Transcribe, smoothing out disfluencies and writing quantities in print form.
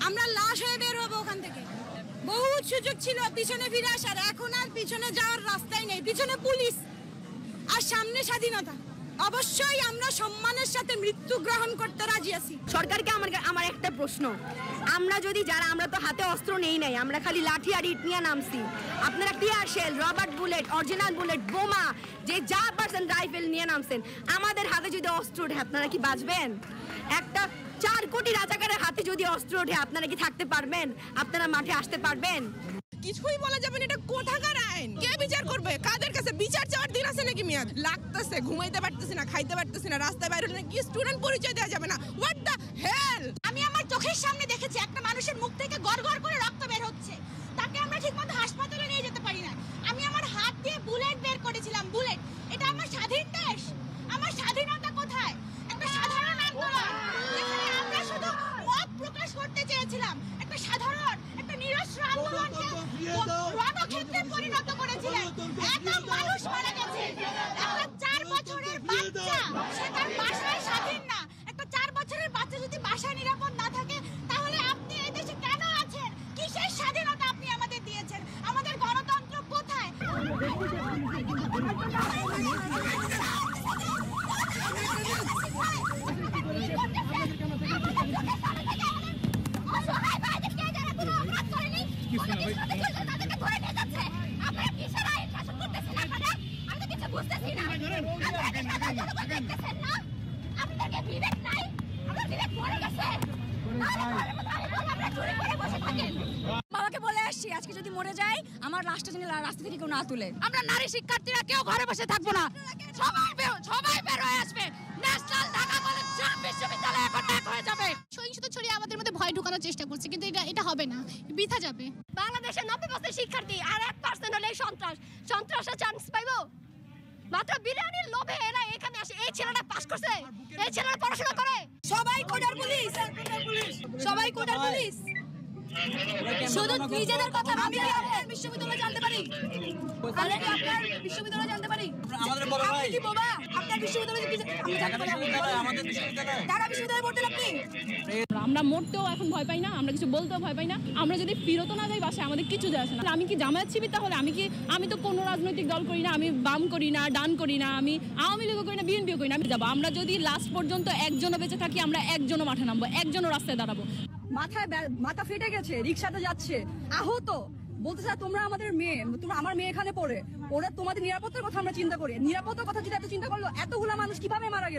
আমরা লাশ হয়ে বের হবো ওখান থেকে। বহুত সুযোগ ছিল পিছনে ফিরে আসার, এখন আর পিছনে যাওয়ার রাস্তাই নেই। পিছনে পুলিশ আর সামনে স্বাধীনতা। অবশ্যই আমরা সম্মানের সাথে মৃত্যু গ্রহণ করতে রাজি আছি। সরকারকে আমার একটা প্রশ্ন, আমরা যদি আমরা তো হাতে অস্ত্র নেই নাই, আমরা খালি লাঠি আর ইট নিয়ে নামছি। আপনারা tear shell, rubber bullet, original bullet, বোমা, যে যা পারছেন রাইফেল নিয়ে নামছেন। আমাদের হাতে যদি অস্ত্র ওঠে আপনারা কি বাঁচবেন? একটা 4 কোটি রাজাকারের হাতে যদি অস্ত্র ওঠে আপনারা কি থাকতে পারবেন? আপনারা মাঠে আসতে পারবেন? কিছুই বলা যাবে না। এটা কোথাকার আইন? কে বিচার করবে? কাদের কাছে বিচার চাওয়ার দিন আছে নাকি? মেয়াদ লাগতেছে, ঘুমাইতে পারতেছি না, খাইতে পারতেছি না, রাস্তায় বাইরে হলে কি স্টুডেন্ট পরিচয় দেওয়া যাবে না? What the hell! আমি আমার চোখের সামনে দেখেছি একটা মানুষের মুখ থেকে গড়গড় করে রক্ত বের হচ্ছে, তাকে আমরা ঠিকমতো হাসপাতালে নিয়ে যেতে পারি না। আমি আমার হাত দিয়ে বুলেট বের করেছিলাম। বুলেট, এটা আমার স্বাধীন দেশ। আমার স্বাধীনতা কোথায়? একটা সাধারণ আন্দোলন যেখানে আমরা শুধু মত প্রকাশ করতে চেয়েছিলাম, একটা সাধারণ, একটা নিরস্ত্র আন্দোলনকে রণক্ষেত্রে পরিণত করেছিলেন। এত মানুষ মারা গেছে। একটা 4 বছরের বাচ্চা, সে তার বাসায় স্বাধীন না। একটা 4 বছরের বাচ্চা যদি বাসায় নিরাপদ না থাকে, তাহলে আপনি এই দেশে কেন আছেন? কিসের স্বাধীনতা আপনি আমাদের দিয়েছেন? আমাদের গণতন্ত্র কোথায়? বাবাকে বলে আসছি আজকে যদি মরে যায় আমার লাশটা যেন রাস্তা থেকে কেউ না তুলে। আমরা নারী শিক্ষার্থীরা কেউ ঘরে বসে থাকবো না। সবাই বের হয়ে আসবে। ন্যাশনাল ঢাকা কলেজ বিশ্ববিদ্যালয় এখন এক হয়ে যাবে। সহিংসতা ছড়িয়ে আমাদের মধ্যে ভয় ঢোকানোর চেষ্টা করছে, কিন্তু এটা হবে না, বৃথা যাবে। বাংলাদেশের 90% শিক্ষার্থী আর 1% হলে সন্ত্রাসের চান্স পাইবো? মাত্র বিরিয়ানির লোভে এরা এখানে আসে। এই ছেলেটা পাস করছে, এই ছেলেটা পড়াশোনা করে। সবাই কোটার পুলিশ, সবাই কোটার পুলিশ। শুধু নিজেদের কথা ভাবি। আপনার বিশ্ববিদ্যালয় জানতে পারি, আপনার বিশ্ববিদ্যালয় জানতে পারি। আমাদের বড় ভাই কি বাবা, আপনার বিশ্ববিদ্যালয় আমাদের বিশ্ববিদ্যালয় ঢাকা বিশ্ববিদ্যালয়ে পড়তেন আপনি? আমরা মরতেও এখন ভয় পাই না, আমরা কিছু বলতেও ভয় পাই না। আমরা যদি ফিরতো না যাই বাসায় আমাদের কিছু যায় আসে না। আমি কি জামায়াত শিবির? তাহলে আমি তো কোনো রাজনৈতিক দল করি না, আমি বাম করি না, ডান করি না, আমি আওয়ামী লীগও করি না, বিএনপিও করি না। আমি যাবো। আমরা যদি লাস্ট পর্যন্ত একজনও বেঁচে থাকি, আমরা একজনও মাঠে নামবো, একজনও রাস্তায় দাঁড়াবো। মাথা ফেটে গেছে, রিক্সাতে যাচ্ছে, আহত, বলতেছে তোমরা আমাদের মেয়ে, আমার মেয়ে এখানে পড়ে। ওরা তোমাদের নিরাপত্তার কথা আমরা চিন্তা করি। নিরাপত্তার কথা যদি এত চিন্তা করলো, এতগুলা মানুষ কিভাবে মারা গেল?